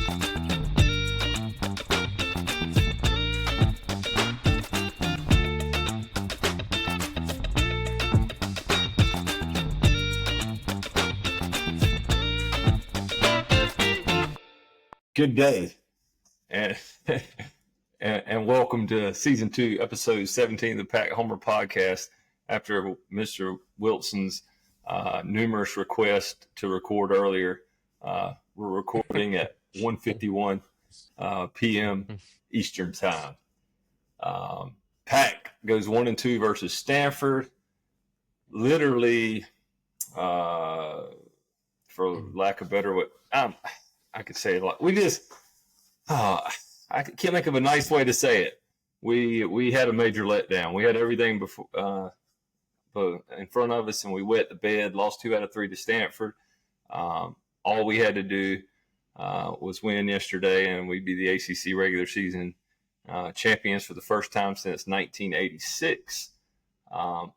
Good day, and, and welcome to Season 2, Episode 17 of the Pack Homer Podcast. After Mr. Wilson's numerous requests to record earlier, we're recording at 1:51 p.m. Eastern Time. Pack goes 1-2 versus Stanford. Literally, for lack of better word, I could say it like we just. I can't think of a nice way to say it. We had a major letdown. We had everything before in front of us, and we wet the bed. Lost 2 out of 3 to Stanford. All we had to do was win yesterday, and we'd be the ACC regular season champions for the first time since 1986.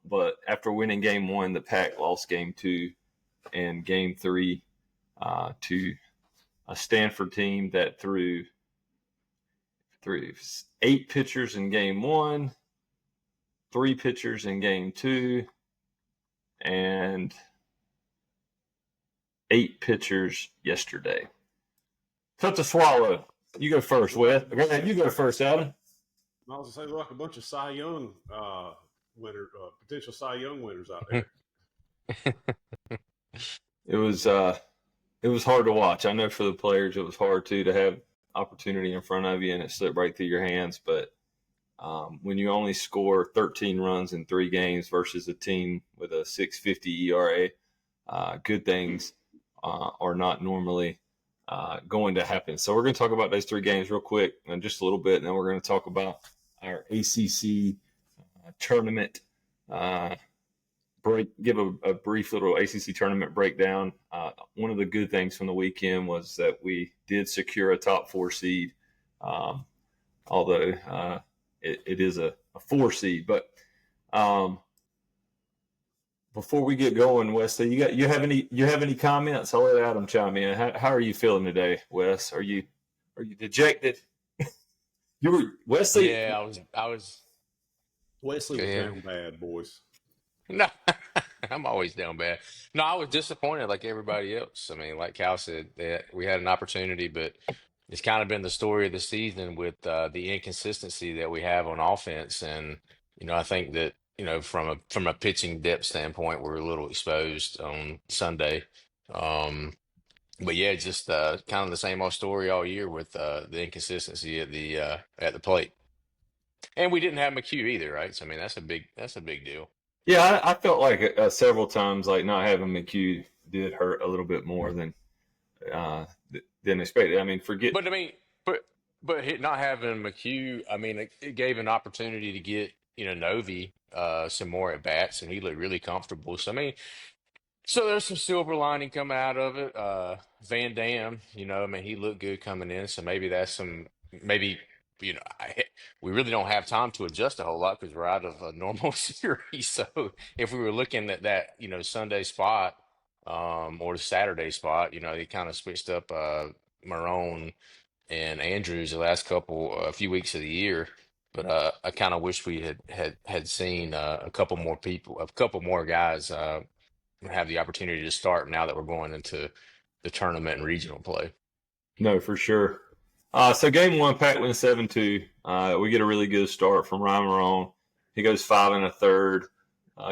But after winning Game 1, the Pack lost Game 2 and Game 3 to a Stanford team that threw 8 pitchers in Game 1, 3 pitchers in Game 2, and 8 pitchers yesterday. Tough to swallow. You go first, Wes. You go first, Adam. I was going to say, like a bunch of Cy Young potential Cy Young winners out there. It was hard to watch. I know for the players it was hard too to have opportunity in front of you and it slipped right through your hands. But when you only score 13 runs in 3 games versus a team with a 6.50 ERA, good things are not normally going to happen. So we're going to talk about those 3 games real quick in just a little bit, and then we're going to talk about our ACC tournament give a brief little ACC tournament breakdown. One of the good things from the weekend was that we did secure a top 4 seed, although it is a 4 seed. But before we get going, Wesley, you have any comments? I'll let Adam chime in. How are you feeling today, Wes? Are you dejected? You were Wesley. Yeah, I was. Wesley was down bad, boys. No, I'm always down bad. No, I was disappointed like everybody else. I mean, like Cal said, we had an opportunity, but it's kind of been the story of the season with the inconsistency that we have on offense. And, I think that, from a pitching depth standpoint, we're a little exposed on Sunday. But yeah, just kind of the same old story all year with the inconsistency at the plate. And we didn't have McHugh either, right? So I mean, that's a big deal. Yeah, I felt like several times like not having McHugh did hurt a little bit more than expected. I mean, but not having McHugh, I mean, it gave an opportunity to get Novi some more at bats, and he looked really comfortable. So I mean, so there's some silver lining coming out of it. Van Dam, I mean, he looked good coming in, so maybe that's maybe. We really don't have time to adjust a whole lot because we're out of a normal series. So if we were looking at that, Sunday spot or the Saturday spot, they kind of switched up Marone and Andrews the last a few weeks of the year. But I kind of wish we had seen a couple more guys have the opportunity to start now that we're going into the tournament and regional play. No, for sure. So Game 1, Pack wins 7-2. We get a really good start from Ryan Marone. He goes 5 1/3,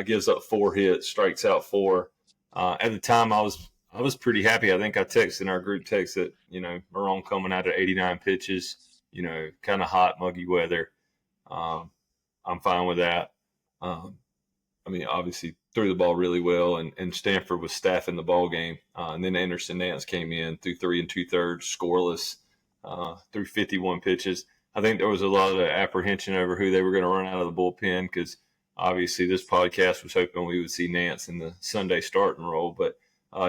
gives up 4 hits, strikes out 4. At the time, I was pretty happy. I think I texted in our group text that Marone coming out at 89 pitches, kind of hot, muggy weather. I'm fine with that. I mean, obviously threw the ball really well, and Stanford was staffing the ball game. And then Anderson Nance came in, threw 3 2/3, scoreless. Through 51 pitches. I think there was a lot of apprehension over who they were going to run out of the bullpen because obviously this podcast was hoping we would see Nance in the Sunday starting role. But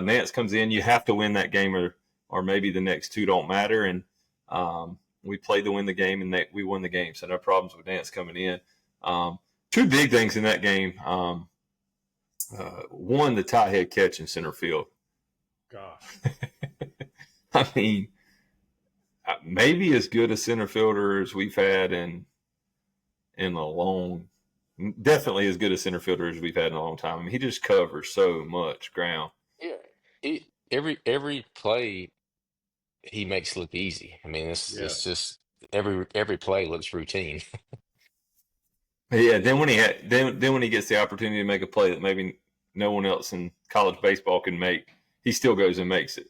Nance comes in, you have to win that game or maybe the next 2 don't matter. And we played to win the game, and we won the game. So no problems with Nance coming in. 2 big things in that game. One, the tie head catch in center field. Gosh. I mean, maybe as good a center fielder as we've had in a long, definitely as good a center fielder as we've had in a long time. I mean, he just covers so much ground. Yeah. Every play he makes look easy. I mean, Yeah. it's just every play looks routine. But yeah, then when he gets the opportunity to make a play that maybe no one else in college baseball can make, he still goes and makes it.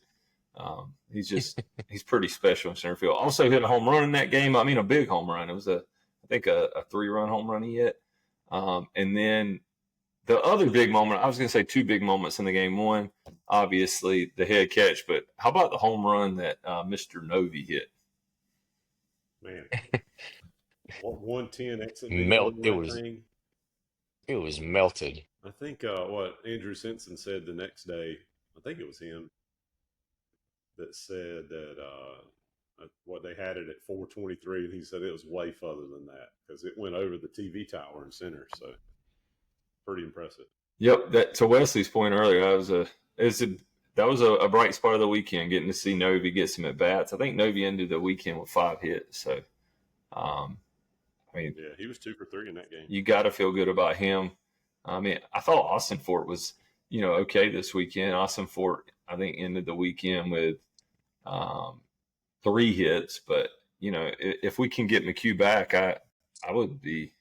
He's pretty special in center field. Also hit a home run in that game. I mean, a big home run. It was I think a 3-run home run he hit. And then the other big moment, I was going to say two big moments in the game. One, obviously the head catch, but how about the home run that Mr. Novi hit? Man, what 110 exit Melt. on that thing? It was melted. I think what Andrew Simpson said the next day. I think it was him that said that what they had it at 423, and he said it was way further than that because it went over the TV tower in center. So pretty impressive. Yep. That to Wesley's point earlier, that was a bright spot of the weekend, getting to see Novi get some at bats. I think Novi ended the weekend with 5 hits. So, I mean, yeah, he was 2 for 3 in that game. You got to feel good about him. I mean, I thought Austin Fort was, okay this weekend. Austin Fort, I think, ended the weekend with 3 hits. But if we can get McHugh back, I would be,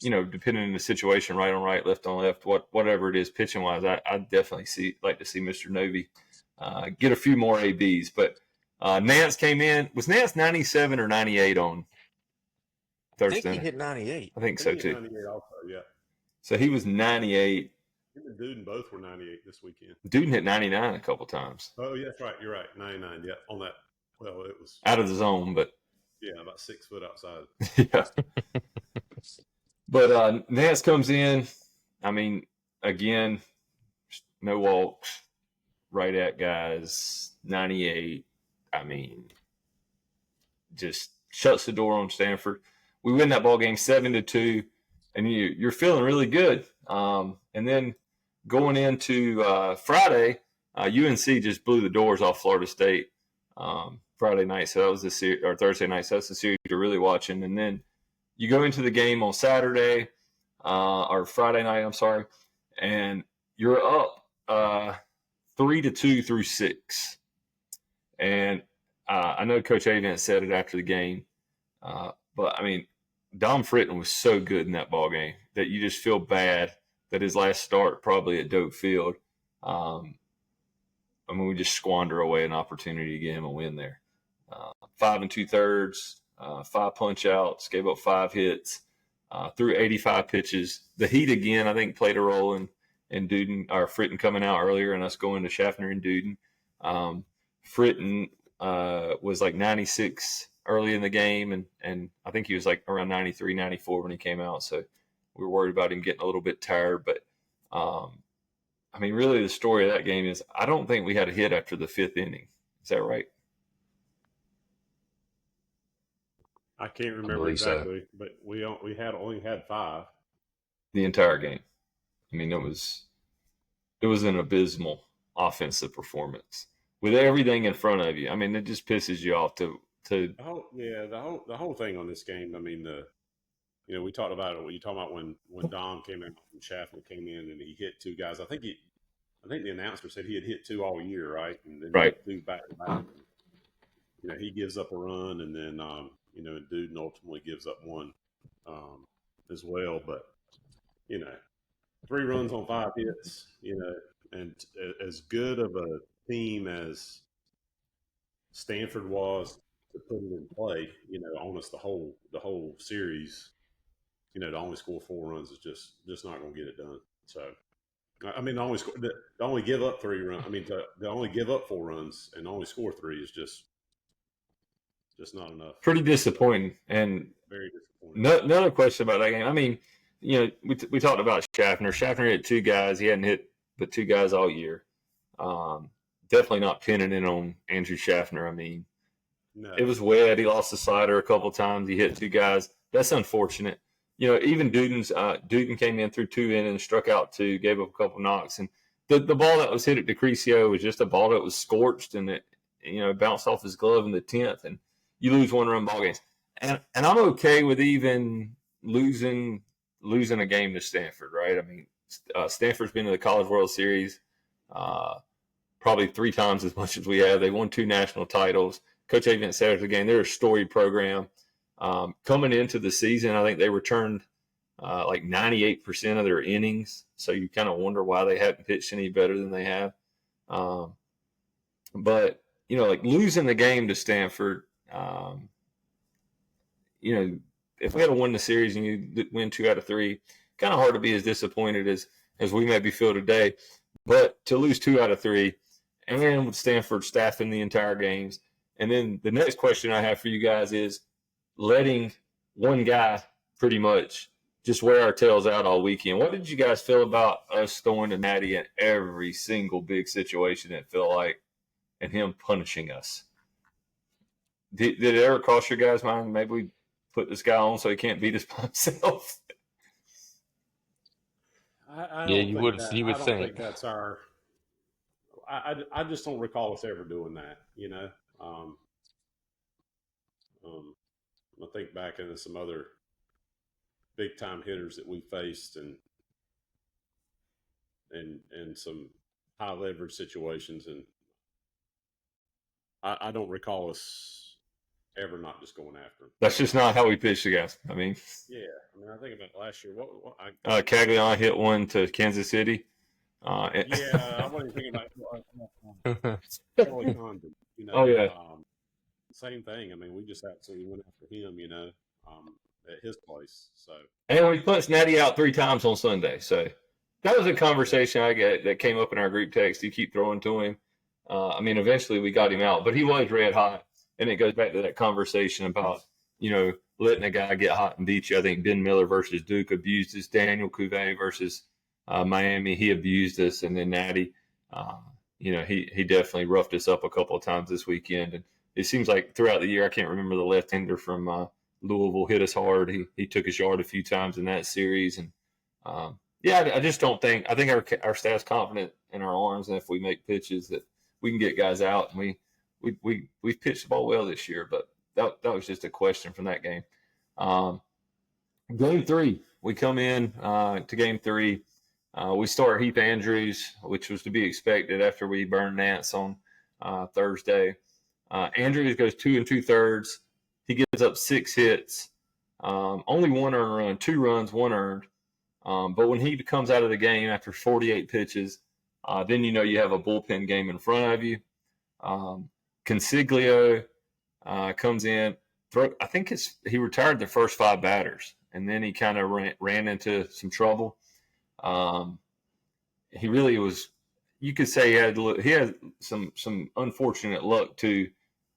depending on the situation, right on right, left on left, whatever it is, pitching wise, I definitely like to see Mr. Novi get a few more ABs. But Nance came in. Was Nance 97 or 98 on Thursday? I think he hit 98. I think so too. 98 also, yeah. So he was 98. Him and Duden both were 98 this weekend. Duden hit 99 a couple times. Oh, yeah, that's right. You're right. 99, yeah. On that, well, it was out of the zone, but yeah, about 6 foot outside. Yeah. But Nance comes in. I mean, again, no walks, right at guys, 98. I mean, just shuts the door on Stanford. We win that ball game 7-2, and you're feeling really good. And then going into Friday, UNC just blew the doors off Florida State Friday night. So that was the series, or Thursday night. So that's the series you're really watching. And then you go into the game on Saturday or Friday night, I'm sorry, and you're up 3-2 through 6. And I know Coach Avent said it after the game, but I mean, Dom Fritton was so good in that ball game that you just feel bad that his last start probably at Doak Field. I mean, we just squander away an opportunity to get him a win there. 5 2/3, 5 punch outs, gave up 5 hits, threw 85 pitches. The heat again, I think, played a role in Duden or Fritton coming out earlier and us going to Schaffner and Duden. Fritton was like 96 early in the game, and I think he was like around 93, 94 when he came out. So we were worried about him getting a little bit tired. But, I mean, really the story of that game is I don't think we had a hit after the 5th inning. Is that right? I can't remember exactly, but we only had 5 the entire game. I mean, it was an abysmal offensive performance with everything in front of you. I mean, it just pisses you off to the whole thing on this game. I mean, we talked about it. You talking about when Dom came in and Schaffner came in and he hit 2 guys. I think the announcer said he had hit 2 all year, right? And then right. 2 back to back. He gives up a run, and then and Duden ultimately gives up 1 as well. But 3 runs on 5 hits. And as good of a team as Stanford was to put it in play, almost the whole series, to only score 4 runs is just not going to get it done. So, I mean, to only give up 3 runs. I mean, to only give up 4 runs and only score 3 is just not enough. Pretty disappointing, and very disappointing. Another question about that game. I mean, we talked about Schaffner. Schaffner hit 2 guys. He hadn't hit but 2 guys all year. Definitely not pinning in on Andrew Schaffner. I mean, no. It was wet. He lost the slider a couple of times. He hit 2 guys. That's unfortunate. Even Duden came in through 2 innings, struck out 2, gave up a couple knocks, and the ball that was hit at DeCrescio was just a ball that was scorched, and it bounced off his glove in the 10th. And you lose 1-run ball games, and I'm okay with even losing a game to Stanford, right? I mean, Stanford's been to the College World Series probably 3 times as much as we have. They won 2 national titles. Coach Avent said at the game, they're a storied program. Coming into the season, I think they returned like 98% of their innings. So you kind of wonder why they haven't pitched any better than they have. But, you know, like losing the game to Stanford, you know, if we had to win the series and you win 2 out of 3, kind of hard to be as disappointed as we maybe feel today. But to lose 2 out of 3, and with Stanford staffing the entire games, and then the next question I have for you guys is letting one guy pretty much just wear our tails out all weekend. What did you guys feel about us throwing to Natty in every single big situation, it felt like, and him punishing us? Did it ever cross your guys' mind? Maybe we put this guy on so he can't beat us by himself? I Yeah, don't you think would. that. You I would don't think. think that's our. I just don't recall us ever doing that. You know, I think back into some other big time hitters that we faced and some high leverage situations, and I don't recall us ever not just going after him. That's just not how we pitch the guys. I mean, Yeah, I mean, I think about last year. Cagliari hit one to Kansas City. Yeah, I wasn't thinking about Charlie Condon. You know, Oh, yeah. Same thing. I mean, we just absolutely went after him. You know, at his place. So. And we punched Natty out 3 times on Sunday. So that was a conversation I get that came up in our group text. You keep throwing to him. I mean, eventually we got him out, but he was red hot. And it goes back to that conversation about, you know, letting a guy get hot and beat you. I think Ben Miller versus Duke abused us. Daniel Cuvée versus Miami, he abused us. And then Natty, you know, he definitely roughed us up a couple of times this weekend. And it seems like throughout the year, I can't remember the left-hander from Louisville hit us hard. He took his yard a few times in that series. And, yeah, I just don't think – I think our staff's confident in our arms, and if we make pitches that we can get guys out. And we've pitched the ball well this year, but that was just a question from that game. Game 3, we come in to Game 3. We start Heath Andrews, which was to be expected after we burned Nance on Thursday. Andrews goes 2 2/3. He gives up 6 hits, only 1 earned run, 2 runs, 1 earned. But when he comes out of the game after 48 pitches, then you know you have a bullpen game in front of you. Consiglio comes in. I think he retired the first 5 batters, and then he kind of ran into some trouble. He really was. You could say he had some unfortunate luck too.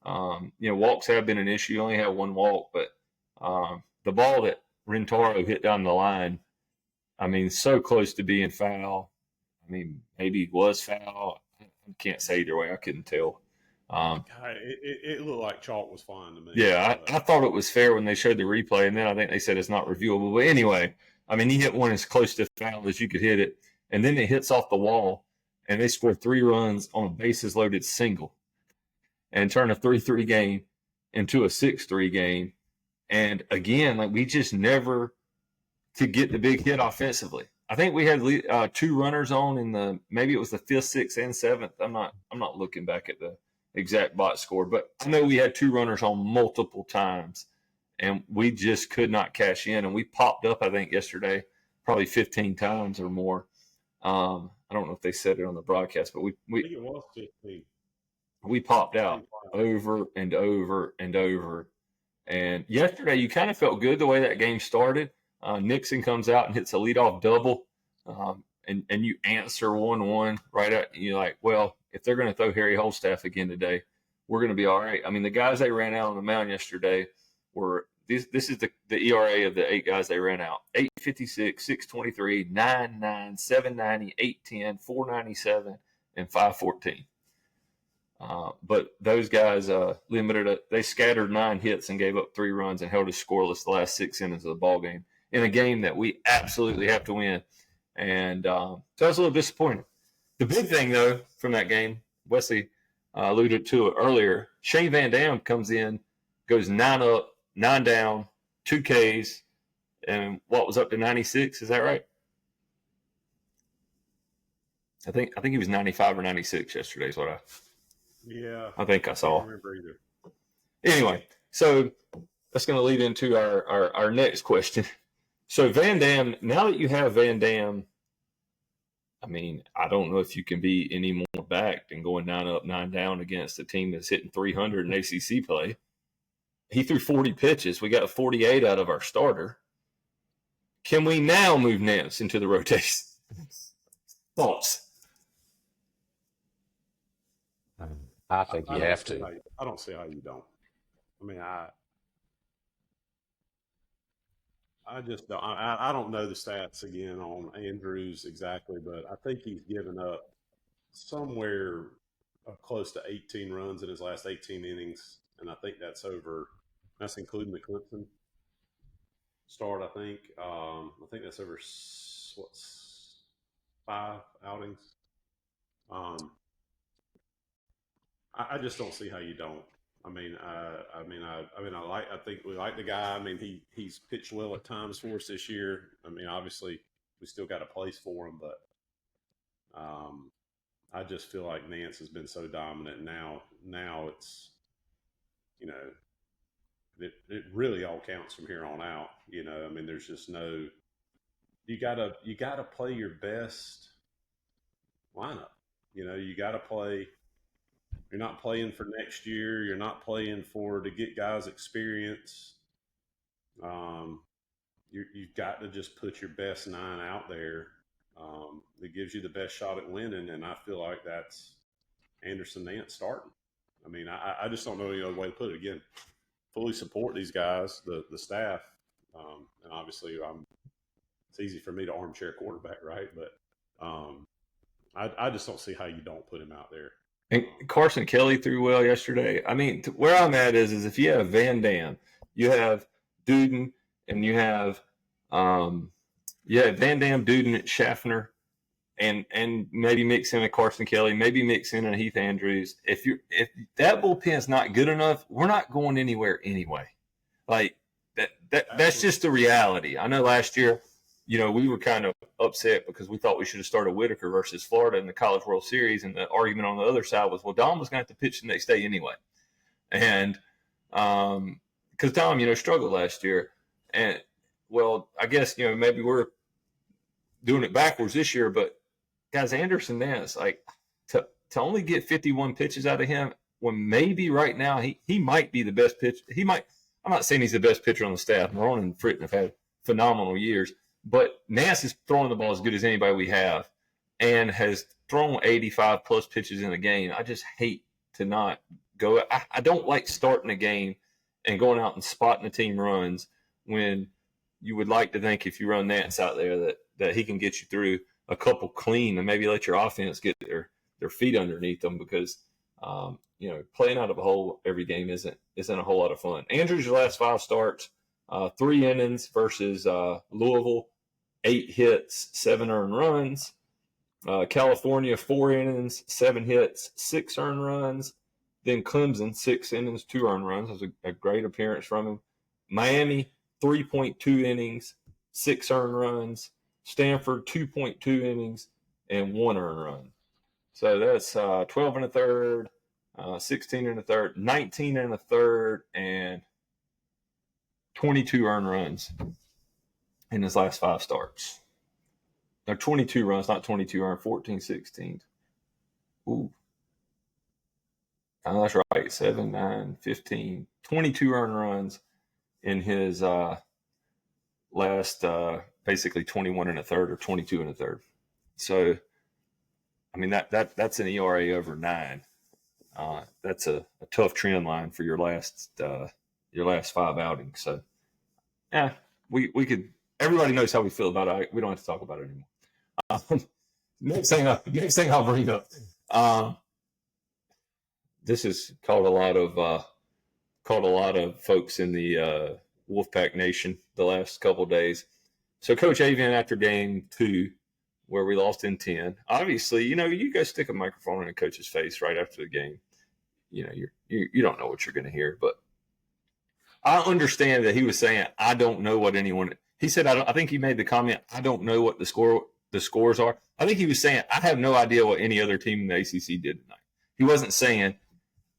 You know, walks have been an issue. He only had 1 walk, but the ball that Rentaro hit down the line, I mean, so close to being foul. I mean, maybe it was foul. I can't say either way. I couldn't tell. It looked like chalk was fine to me. Yeah, I thought it was fair when they showed the replay, and then I think they said it's not reviewable. But anyway, I mean, he hit one as close to foul as you could hit it, and then it hits off the wall, and they scored 3 runs on a bases-loaded single and turn a 3-3 game into a 6-3 game. And again, like we just never could get the big hit offensively. I think we had 2 runners on in maybe it was the 5th, 6th, and 7th. I'm not looking back at the exact box score, but I know we had 2 runners on multiple times, and we just could not cash in. And we popped up, I think, yesterday probably 15 times or more. I don't know if they said it on the broadcast, but I think it was 15. We popped out over and over and over. And yesterday, you kind of felt good the way that game started. Nixon comes out and hits a leadoff double, and you answer 1-1 right at you're like, well, if they're going to throw Harry Holstaff again today, we're going to be all right. I mean, the guys they ran out on the mound yesterday were this is the ERA of the 8 guys they ran out: 8.56, 6.23, 9.9, 7.90, 8.10, 4.97, and 5.14. But those guys they scattered 9 hits and gave up 3 runs and held us scoreless the last 6 innings of the ball game in a game that we absolutely have to win. And so I was a little disappointed. The big thing, though, from that game, Wesley alluded to it earlier, Shane Van Dam comes in goes 9 up, 9 down, 2 Ks, and what was up to 96? Is that right? I think he was 95 or 96 yesterday. Is what I think I saw. I can't remember either. Anyway, so that's going to lead into our next question. So Van Dam, now that you have Van Dam, I mean, I don't know if you can be any more back than going 9 up, 9 down against a team that's hitting 300 in ACC play. He threw 40 pitches. We got 48 out of our starter. Can we now move Nance into the rotation? Thoughts? I think you have to. I don't see how you don't. I mean, I just don't. I don't know the stats again on Andrews exactly, but I think he's given up somewhere close to 18 runs in his last 18 innings, and I think that's including the Clemson start. I think that's over 5 outings. I just don't see how you don't. I think we like the guy. I mean, he's pitched well at times for us this year. I mean, obviously we still got a place for him, but I just feel like Nance has been so dominant. Now it's, you know, it really all counts from here on out. You know, I mean, there's just no. You gotta play your best lineup. You know, you gotta play. You're not playing for next year. You're not playing to get guys experience. You've got to just put your best 9 out there. That gives you the best shot at winning, and I feel like that's Anderson Nance starting. I mean, I just don't know any other way to put it. Again, fully support these guys, the staff, and obviously it's easy for me to armchair quarterback, right? But I just don't see how you don't put him out there. And Carson Kelly threw well yesterday. I mean, where I'm at is if you have Van Dam, you have Duden, and you have Van Dam, Duden, Schaffner, and maybe mix in a Carson Kelly, maybe mix in a Heath Andrews. If that bullpen's not good enough, we're not going anywhere anyway. Like that's just the reality. I know last year, you know, we were kind of upset because we thought we should have started Whitaker versus Florida in the College World Series, and the argument on the other side was, well, Dom was going to have to pitch the next day anyway, and because Dom, you know, struggled last year, and well, I guess, you know, maybe we're doing it backwards this year, but guys, Anderson Nance, like to only get 51 pitches out of him, when maybe right now he might be the best pitcher. He might. I'm not saying he's the best pitcher on the staff. Marone and Fritton have had phenomenal years. But Nance is throwing the ball as good as anybody we have and has thrown 85-plus pitches in a game. I just hate to not go. I don't like starting a game and going out and spotting the team runs when you would like to think if you run Nance out there that he can get you through a couple clean and maybe let your offense get their feet underneath them because, you know, playing out of a hole every game isn't a whole lot of fun. Andrews, your last 5 starts, 3 innings versus Louisville. 8 hits, 7 earned runs. California, 4 innings, 7 hits, 6 earned runs. Then Clemson, 6 innings, 2 earned runs. That was a great appearance from him. Miami, 3.2 innings, 6 earned runs. Stanford, 2.2 innings, and 1 earned run. So that's 12 and a third, 16 and a third, 19 and a third, and 22 earned runs in his last 5 starts. They're 22 runs, not 22 earned, 14, 16. Ooh. Oh, that's right. 7, 9, 15, 22 earned runs in his last basically 21 and a third or 22 and a third. So, I mean, that's an ERA over 9. That's a tough trend line for your last 5 outings. So, yeah, we could. Everybody knows how we feel about it. We don't have to talk about it anymore. Next thing I'll bring up. This has caught a lot of folks in the Wolfpack Nation the last couple of days. So Coach Avian, after game 2, where we lost in 10, obviously, you know, you guys stick a microphone in a coach's face right after the game. You know, you don't know what you're going to hear, but I understand that he was saying, I don't know what anyone. He said, I think he made the comment, I don't know what the scores are. I think he was saying, I have no idea what any other team in the ACC did tonight. He wasn't saying,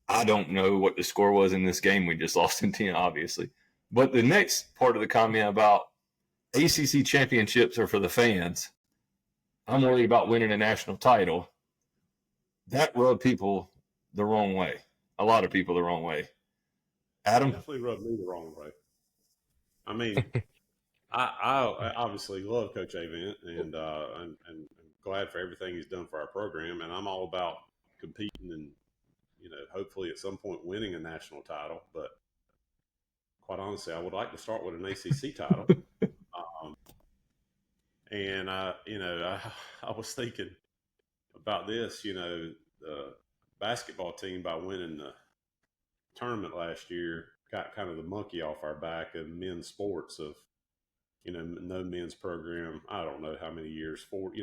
I don't know what the score was in this game we just lost in 10, obviously. But the next part of the comment about ACC championships are for the fans, I'm worried about winning a national title, that rubbed people the wrong way. A lot of people the wrong way. Adam? Definitely rubbed me the wrong way. I mean, I obviously love Coach Avent, and I'm glad for everything he's done for our program, and I'm all about competing and, hopefully at some point winning a national title. But quite honestly, I would like to start with an ACC title. And I was thinking about this. The basketball team, by winning the tournament last year, got kind of the monkey off our back of men's sports of, no men's program. I don't know how many years, 40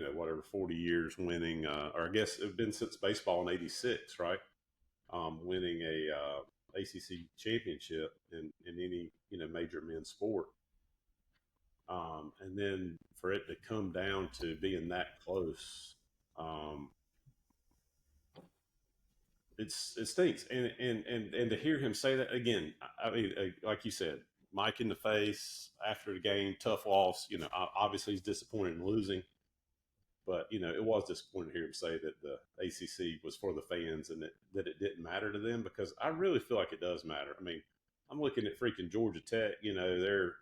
years winning, or I guess it's been since baseball in '86, right? Winning a ACC championship in any, major men's sport. And then for it to come down to being that close, it stinks. And to hear him say that again, I mean, like you said, Mike in the face after the game, tough loss. Obviously he's disappointed in losing, but it was disappointing to hear him say that the ACC was for the fans and that it didn't matter to them, because I really feel like it does matter. I mean, I'm looking at freaking Georgia Tech. They're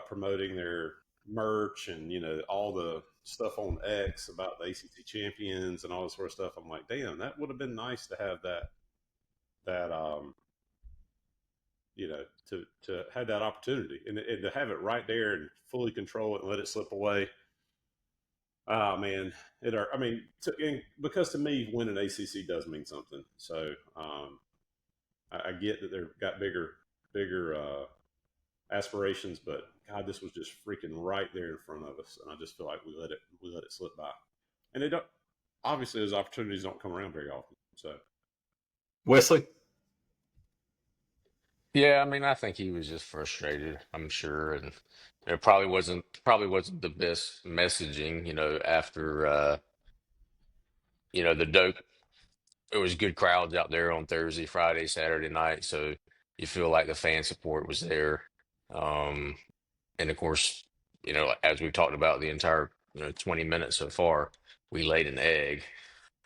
promoting their merch and, all the stuff on X about the ACC champions and all this sort of stuff. I'm like, damn, that would have been nice to have that to have that opportunity and to have it right there and fully control it and let it slip away. Man, because to me, winning ACC does mean something. So I get that they've got bigger aspirations, but God, this was just freaking right there in front of us, and I just feel like we let it slip by. And it don't, obviously those opportunities don't come around very often. So, Wesley? Yeah, I mean, I think he was just frustrated, I'm sure, and it probably wasn't the best messaging, after the dope. It was good crowds out there on Thursday, Friday, Saturday night, so you feel like the fan support was there. Um, and of course, as we've talked about the entire 20 minutes so far, we laid an egg.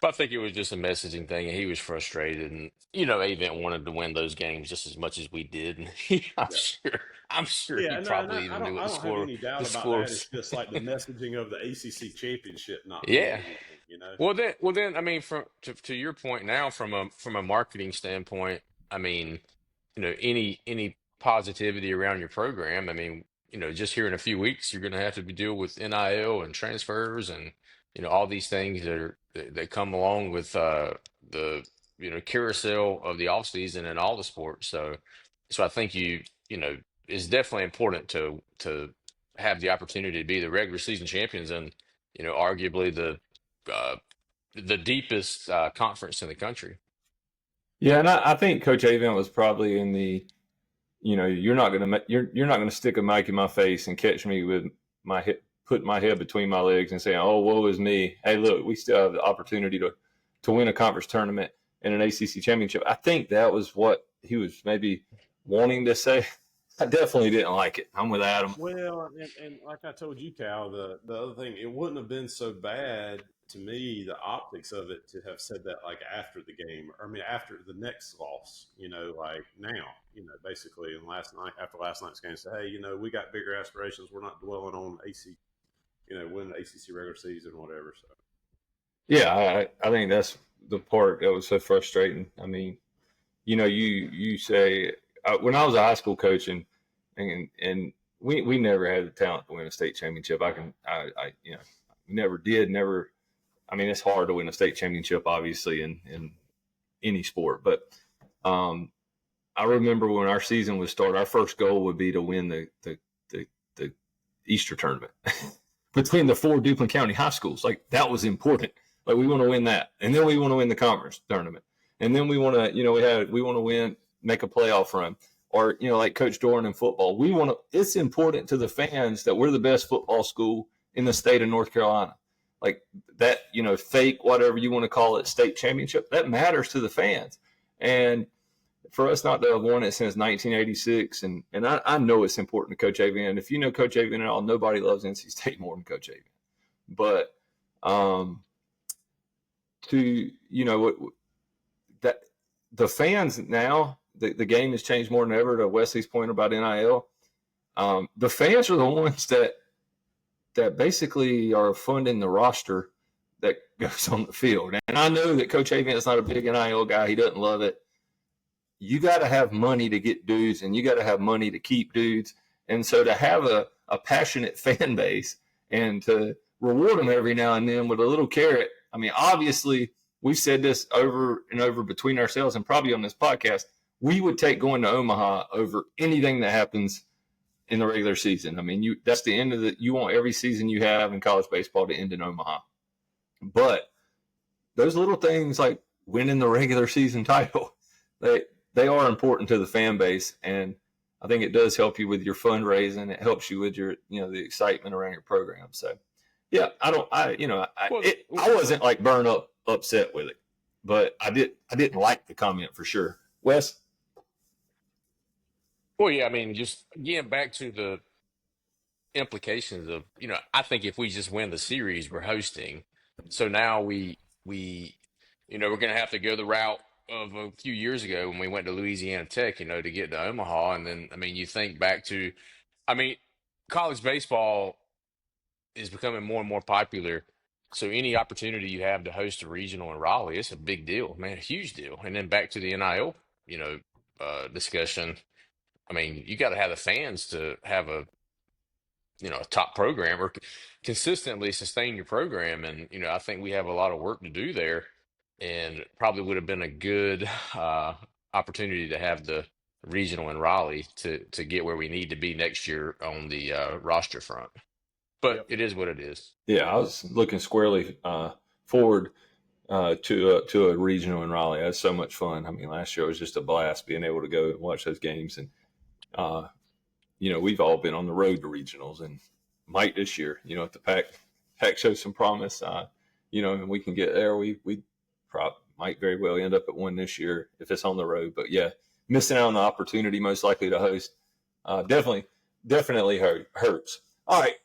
But I think it was just a messaging thing, and he was frustrated. And Avent wanted to win those games just as much as we did. And I'm yeah. sure, I'm sure he Yeah, no, probably I even don't. knew what I the don't have score, any doubt the about that. scores. It's just like the messaging of the ACC championship not meaning Yeah. anything. Well then, I mean, to your point now, from a marketing standpoint, I mean, any positivity around your program. I mean, just here in a few weeks, you're going to have to deal with NIL and transfers and all these things that come along with the carousel of the off season and all the sports. So I think it's definitely important to have the opportunity to be the regular season champions and arguably uh, the deepest conference in the country. Yeah, and I think Coach Avent was probably in the, you're not going to stick a mic in my face and catch me with put my head between my legs and saying, "Oh, woe is me." Hey, look, we still have the opportunity to win a conference tournament and an ACC championship. I think that was what he was maybe wanting to say. I definitely didn't like it. I'm with Adam. Well, and like I told you, Cal, the other thing, it wouldn't have been so bad to me, the optics of it, to have said that like after the game, or I mean after the next loss, like now, basically, and after last night's game, say, hey, we got bigger aspirations. We're not dwelling on AC, win the ACC regular season, whatever. So Yeah, I think that's the part that was so frustrating. I mean, you say when I was a high school coach and we never had the talent to win a state championship. We never did. Never. I mean, it's hard to win a state championship, obviously, in any sport. But I remember when our season would start, our first goal would be to win the Easter tournament between the 4 Duplin County high schools. Like, that was important. Like, we want to win that, and then we want to win the conference tournament, and then we want to, we want to win, make a playoff run. or like Coach Doran in football. It's important to the fans that we're the best football school in the state of North Carolina. Like that, fake, whatever you want to call it, state championship, that matters to the fans. And for us not to have won it since 1986, and I know it's important to Coach Avian. If you know Coach Avian at all, nobody loves NC State more than Coach Avian. But that the fans now, the game has changed more than ever. To Wesley's point about NIL, the fans are the ones that basically are funding the roster that goes on the field. And I know that Coach Avian is not a big NIL guy. He doesn't love it. You got to have money to get dudes, and you got to have money to keep dudes. And so to have a passionate fan base and to reward them every now and then with a little carrot. I mean, obviously, we've said this over and over between ourselves and probably on this podcast. We would take going to Omaha over anything that happens in the regular season. I mean, that's the end of you want every season you have in college baseball to end in Omaha. But those little things like winning the regular season title, they are important to the fan base, and I think it does help you with your fundraising. It helps you with your, the excitement around your program. So, yeah, I wasn't like upset with it, but I didn't like the comment for sure. Wes? Well, yeah, I mean, just again back to the implications of, I think if we just win the series, we're hosting. So now we're going to have to go the route of a few years ago when we went to Louisiana Tech, to get to Omaha. And then, I mean, you think back to, college baseball is becoming more and more popular. So any opportunity you have to host a regional in Raleigh, it's a big deal, man, a huge deal. And then back to the NIL, discussion. I mean, you got to have the fans to have a top program or consistently sustain your program. And, I think we have a lot of work to do there, and probably would have been a good opportunity to have the regional in Raleigh to get where we need to be next year on the roster front. But Yep. It is what it is. Yeah, I was looking squarely forward to a regional in Raleigh. That was so much fun. I mean, last year was just a blast being able to go and watch those games. And, we've all been on the road to regionals, and might this year, if the pack shows some promise, and we can get there, we might very well end up at one this year if it's on the road. But yeah, missing out on the opportunity most likely to host definitely hurts. All right.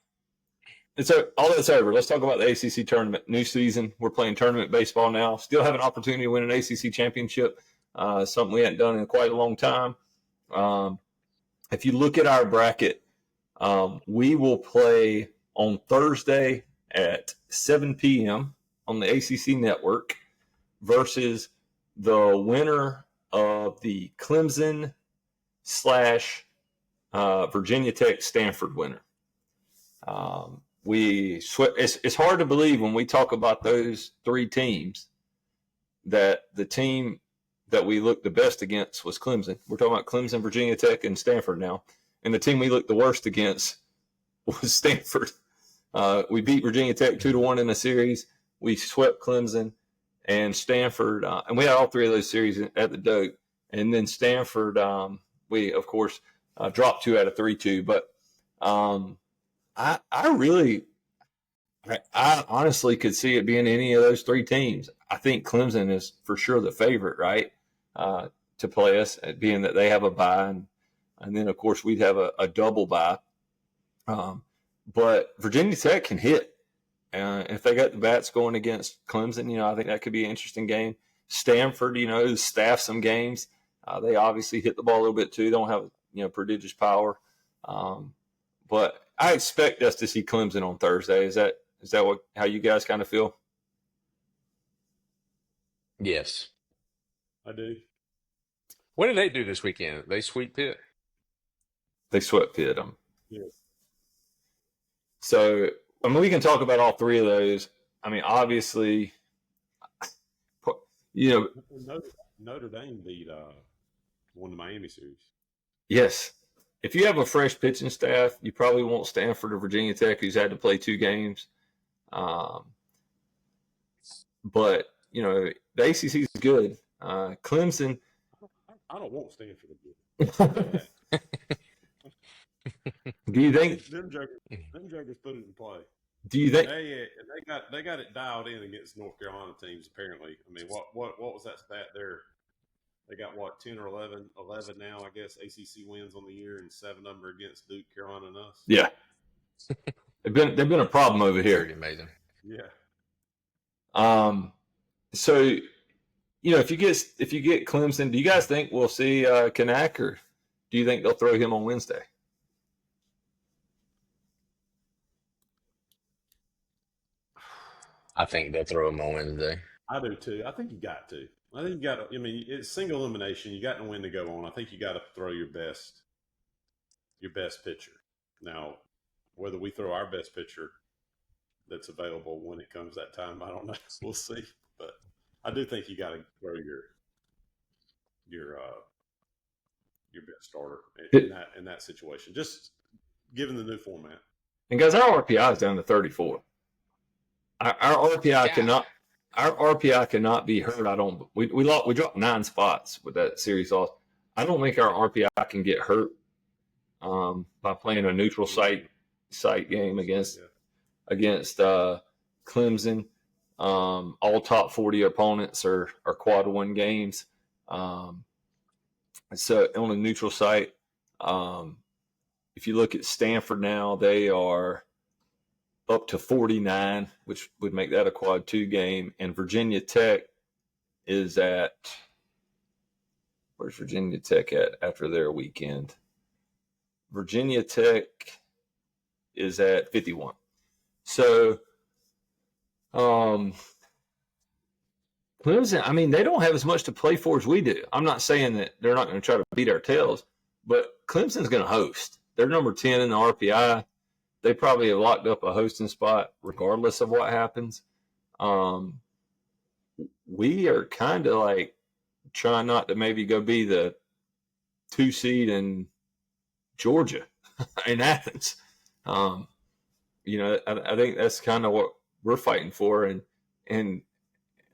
All that's over. Let's talk about the ACC tournament. New season. We're playing tournament baseball now. Still have an opportunity to win an ACC championship, something we hadn't done in quite a long time. If you look at our bracket, we will play on Thursday at 7 p.m. on the ACC network versus the winner of the Clemson / Virginia Tech Stanford winner. It's hard to believe when we talk about those three teams that the team that we looked the best against was Clemson. We're talking about Clemson, Virginia Tech, and Stanford now. And the team we looked the worst against was Stanford. We beat Virginia Tech 2-1 in the series. We swept Clemson and Stanford. And we had all three of those series at the Doak. And then Stanford, we, of course, dropped 2 out of 3-2. But I honestly could see it being any of those three teams. I think Clemson is for sure the favorite, right, to play us, being that they have a bye. And then, of course, we'd have a double bye. But Virginia Tech can hit. If they got the bats going against Clemson, I think that could be an interesting game. Stanford, staff some games. They obviously hit the ball a little bit too. They don't have, prodigious power. But I expect us to see Clemson on Thursday. Is that how you guys kind of feel? Yes. I do. What did they do this weekend? They sweep Pitt? They swept Pitt. Yeah. So, we can talk about all three of those. I mean, obviously, Notre Dame beat won the Miami series. Yes. If you have a fresh pitching staff, you probably want Stanford or Virginia Tech, who's had to play 2 games. But, the ACC is good. Clemson. I don't want Stanford to get it. Do you think? Them jokers put it in play. Do you think? They got it dialed in against North Carolina teams. Apparently, I mean, what was that stat there? They got what 10 or 11 now, I guess. ACC wins on the year, and 7 of them are against Duke, Carolina, and us. Yeah, they've been a problem over Pretty here. amazing. Yeah. So, if you get Clemson, do you guys think we'll see Kanak, or do you think they'll throw him on Wednesday? I think they'll throw him on Wednesday. I do too. I think you got to. I think you got to. I mean, it's single elimination. You got no win to go on. I think you got to throw your best pitcher. Now, whether we throw our best pitcher that's available when it comes that time, I don't know. We'll see. But I do think you got to throw your best starter in that situation. Just given the new format. And guys, our RPI is down to 34. Our RPI cannot be hurt. We dropped 9 spots with that series loss. I don't think our RPI can get hurt by playing a neutral site game against Clemson. All top 40 opponents are quad 1 games. So on a neutral site, if you look at Stanford now, they are up to 49, which would make that a quad 2 game. And Virginia Tech is at – where's Virginia Tech at after their weekend? Virginia Tech is at 51. So, Clemson, I mean, they don't have as much to play for as we do. I'm not saying that they're not going to try to beat our tails, but Clemson's going to host. They're number 10 in the RPI. They probably have locked up a hosting spot regardless of what happens. We are kind of like trying not to maybe go be the 2 seed in Georgia in Athens. I think that's kind of what we're fighting for. And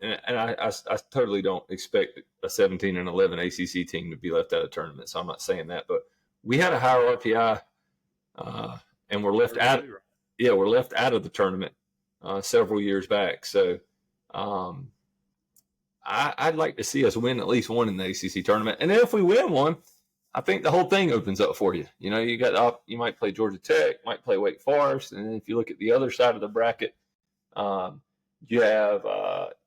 I totally don't expect a 17-11 ACC team to be left out of tournament. So I'm not saying that, but we had a higher RPI, and we're left out. Yeah, we're left out of the tournament several years back. So I'd like to see us win at least one in the ACC tournament, and then if we win one, I think the whole thing opens up for you. You might play Georgia Tech, might play Wake Forest, and then if you look at the other side of the bracket, you have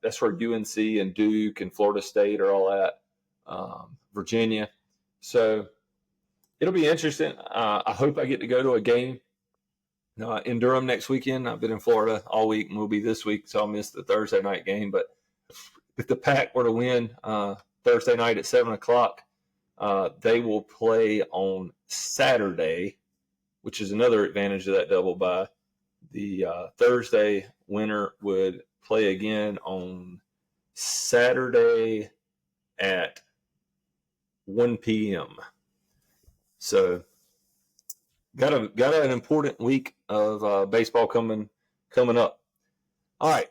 that's where UNC and Duke and Florida State are all at, Virginia. So it'll be interesting. I hope I get to go to a game in Durham next weekend. I've been in Florida all week and will be this week, so I'll miss the Thursday night game. But if the Pack were to win Thursday night at 7 o'clock, they will play on Saturday, which is another advantage of that double bye. The Thursday winner would play again on Saturday at 1 p.m. So got an important week of baseball coming up. All right.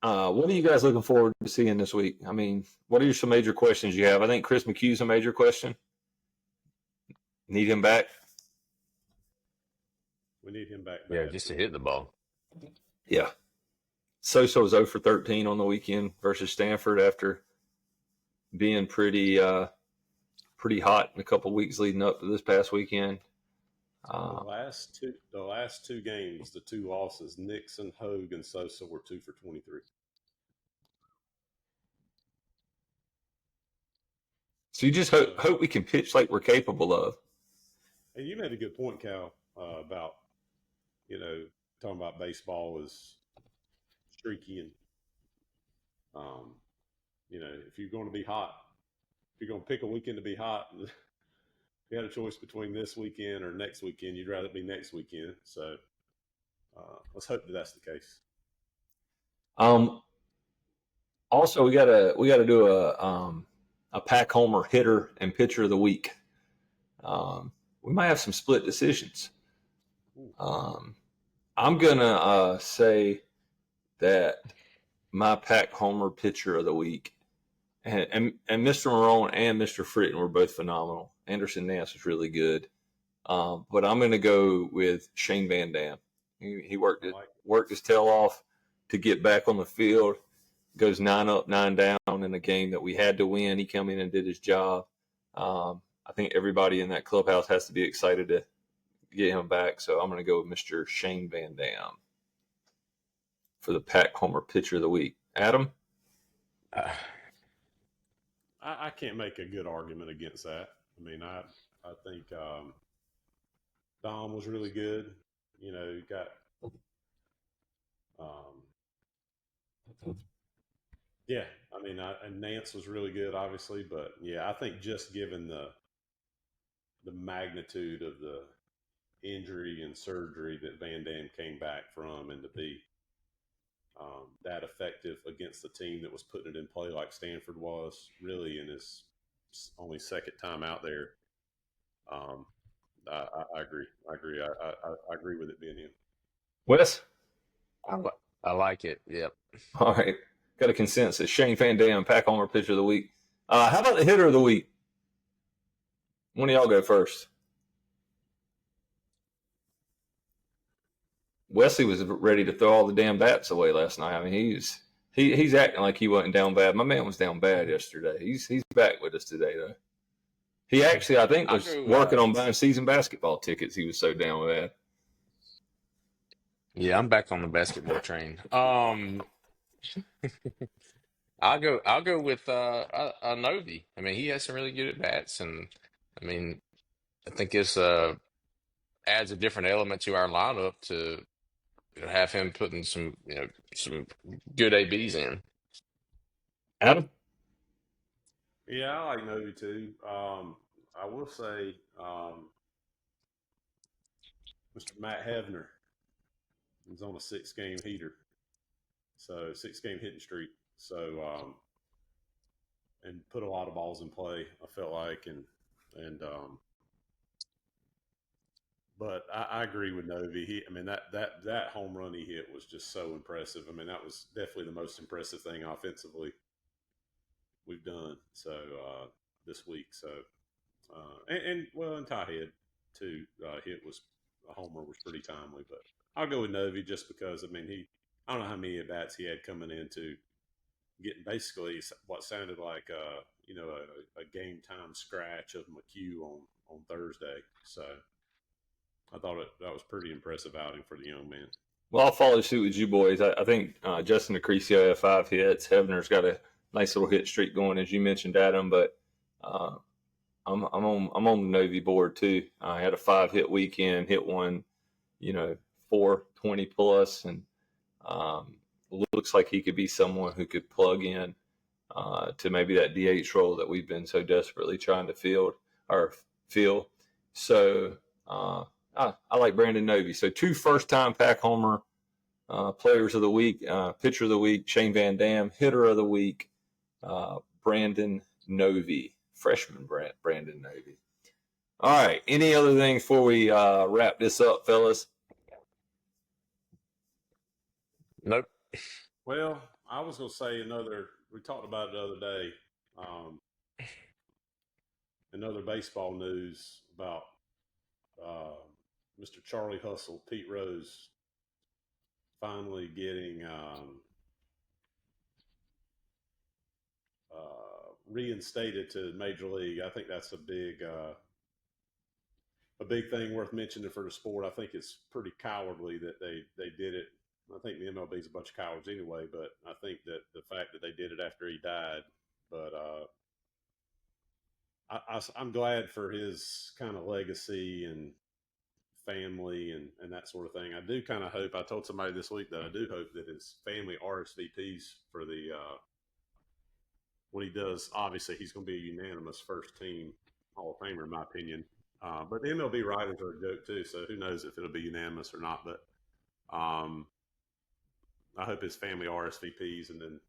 What are you guys looking forward to seeing this week? I mean, what are some major questions you have? I think Chris McHugh's a major question. Need him back? We need him back. Yeah, just to hit the ball. Yeah. Sosa was 0 for 13 on the weekend versus Stanford after being pretty hot in a couple of weeks leading up to this past weekend. The last two games, the 2 losses, Nixon, Hogue, and Sosa were 2 for 23. So you just hope we can pitch like we're capable of. And you made a good point, Cal, about talking about baseball is streaky, and if you're going to be hot, if you're going to pick a weekend to be hot, if you had a choice between this weekend or next weekend, you'd rather it be next weekend. So let's hope that that's the case. Also, we gotta do a Pack Homer hitter and pitcher of the week. We might have some split decisions. I'm gonna say that my Pack Homer pitcher of the week, and Mr. Marone and Mr. Fritton were both phenomenal. Anderson Nance was really good. But I'm going to go with Shane Van Dam. He worked his tail off to get back on the field. Goes 9 up, 9 down in a game that we had to win. He came in and did his job. I think everybody in that clubhouse has to be excited to get him back. So I'm going to go with Mr. Shane Van Dam for the Pat Homer Pitcher of the Week. Adam? I can't make a good argument against that. I mean, I think Dom was really good. You know, you got yeah. I mean, and Nance was really good, obviously, but yeah, I think just given the magnitude of the injury and surgery that Van Dam came back from, and to be that effective against the team that was putting it in play like Stanford was, really in his only second time out there. I agree. I agree with it being him. Wes? I like it. Yep. All right. Got a consensus. Shane Van Dam, Pat Homer Pitcher of the Week. How about the Hitter of the Week? One of y'all go first. Wesley was ready to throw all the damn bats away last night. I mean, he's acting like he wasn't down bad. My man was down bad yesterday. He's back with us today, though. He actually, I think, was working on buying season basketball tickets. He was so down bad. Yeah, I'm back on the basketball train. I'll go with Novi. I mean, he has some really good at bats, and I mean, I think this adds a different element to our lineup to have him putting some some good ABs in. Adam? Yeah, I like Novi too. I will say, Mr. Matt Hevner is on a 6-game heater, so 6-game hitting streak. So, and put a lot of balls in play. I felt like, but I agree with Novi. I mean, that home run he hit was just so impressive. I mean, that was definitely the most impressive thing offensively we've done this week. So, and Ty Head too. Hit was a homer was pretty timely, but I'll go with Novi just because. I mean, I don't know how many at bats he had coming into getting basically what sounded like a game time scratch of McHugh on Thursday. So I thought that was pretty impressive outing for the young man. Well, I'll follow suit with you boys. I think Justin Acrecio had 5 hits. Hebner's got a nice little hit streak going, as you mentioned, Adam. But I'm on the Novi board too. I had a 5-hit weekend, hit one, 420 plus, and looks like he could be someone who could plug in to maybe that DH role that we've been so desperately trying to fill. So I like Brandon Novi. So 2 first-time Pack Homer players of the week, pitcher of the week, Shane Van Dam, hitter of the week, Brandon Novi, freshman Brandon Novi. All right. Any other things before we wrap this up, fellas? Nope. Well, I was going to say we talked about it the other day, another baseball news about Mr. Charlie Hustle, Pete Rose, finally getting reinstated to Major League. I think that's a big thing worth mentioning for the sport. I think it's pretty cowardly that they did it. I think the MLB is a bunch of cowards anyway, but I think that the fact that they did it after he died. But I'm glad for his kind of legacy and family and that sort of thing. I do kind of hope, I told somebody this week that I do hope that his family RSVPs for the when he does. Obviously, he's going to be a unanimous first team Hall of Famer, in my opinion. But the MLB writers are a joke too, so who knows if it'll be unanimous or not. But I hope his family RSVPs and then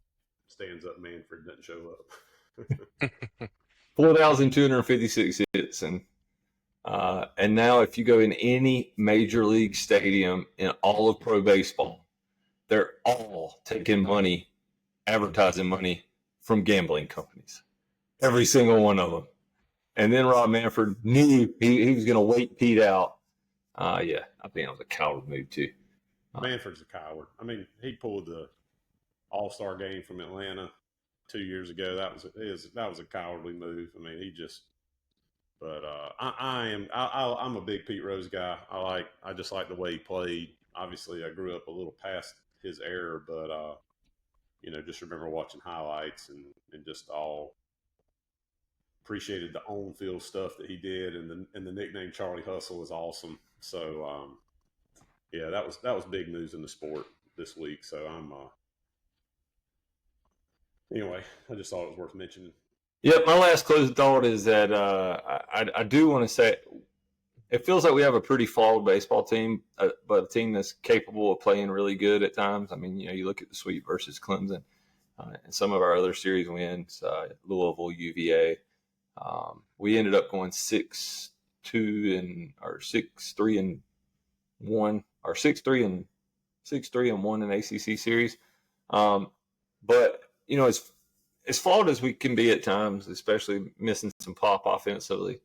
stands up Manfred doesn't show up. 4,256 hits. And now if you go in any major league stadium in all of pro baseball, they're all taking money, advertising money from gambling companies. Every single one of them. And then Rob Manfred knew he was going to wait Pete out. Yeah, I think that was a coward move too. Manfred's a coward. I mean, he pulled the All-Star game from Atlanta 2 years ago. That was a cowardly move. I mean, he just. But I'm a big Pete Rose guy. I just like the way he played. Obviously, I grew up a little past his era, but just remember watching highlights and just all appreciated the on-field stuff that he did, and the nickname Charlie Hustle was awesome. So yeah, that was big news in the sport this week. So anyway, I just thought it was worth mentioning. Yeah, my last closing thought is that I do want to say it feels like we have a pretty flawed baseball team, but a team that's capable of playing really good at times. I mean, you look at the sweep versus Clemson and some of our other series wins, Louisville, UVA. We ended up going 6-2 or 6-3-1 or 6-3-1 in ACC series. But as flawed as we can be at times, especially missing some pop offensively,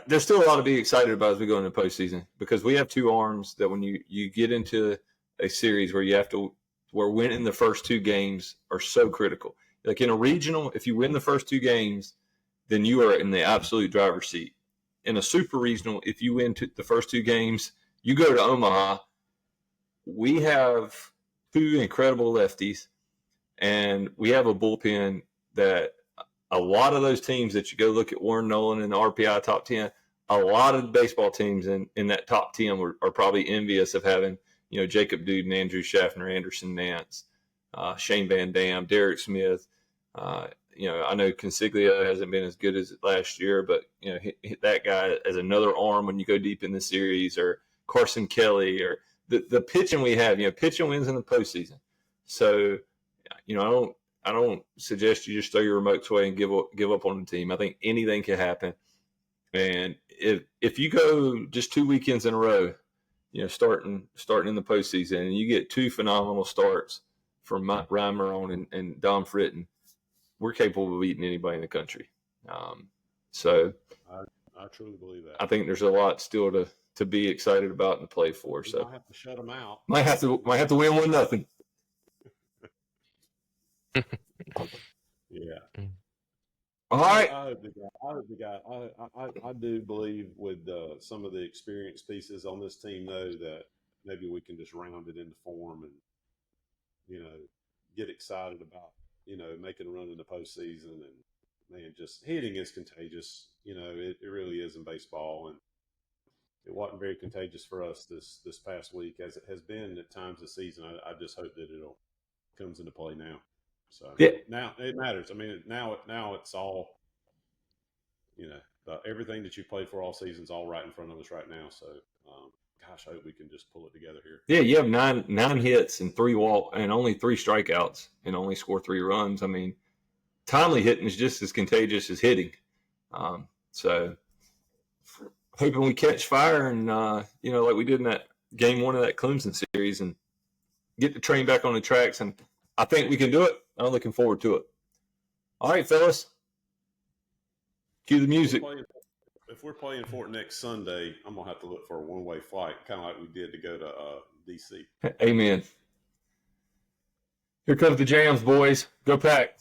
there's still a lot to be excited about as we go into the postseason, because we have two arms that when you get into a series where winning the first two games are so critical. Like in a regional, if you win the first two games, then you are in the absolute driver's seat. In a super regional, if you win the first two games, you go to Omaha. We have two incredible lefties, and we have a bullpen that a lot of those teams that you go look at Warren Nolan in the RPI top 10, a lot of baseball teams in that top 10 are probably envious of having, Jacob Duden, Andrew Schaffner, Anderson Nance, Shane Van Dam, Derek Smith. I know Consiglio hasn't been as good as last year, but, that guy as another arm when you go deep in the series, or Carson Kelly, or the pitching we have, pitching wins in the postseason. So, I don't suggest you just throw your remotes away and give up on the team. I think anything can happen. And if you go just 2 weekends in a row, starting in the postseason, and you get two phenomenal starts from Ryan Marone and Dom Fritton, we're capable of beating anybody in the country. So I truly believe that. I think there's a lot still to be excited about and play for. So might have to shut them out. Might have to win 1-0. Yeah. All right. I do believe with some of the experienced pieces on this team, though, that maybe we can just round it into form and, get excited about, making a run in the postseason. And, man, just hitting is contagious. It really is in baseball. And it wasn't very contagious for us this past week, as it has been at times this season. I just hope that it'll comes into play now. So now it matters. I mean, now it's all, everything that you played for all season's all right in front of us right now. So, gosh, I hope we can just pull it together here. Yeah, you have nine hits and 3 walks and only 3 strikeouts and only score 3 runs. I mean, timely hitting is just as contagious as hitting. So, hoping we catch fire and like we did in that game 1 of that Clemson series, and get the train back on the tracks. And I think we can do it. I'm looking forward to it. All right, fellas. Cue the music. If we're playing for it next Sunday, I'm going to have to look for a one-way flight, kind of like we did to go to D.C. Amen. Here comes the Jams, boys. Go Pack.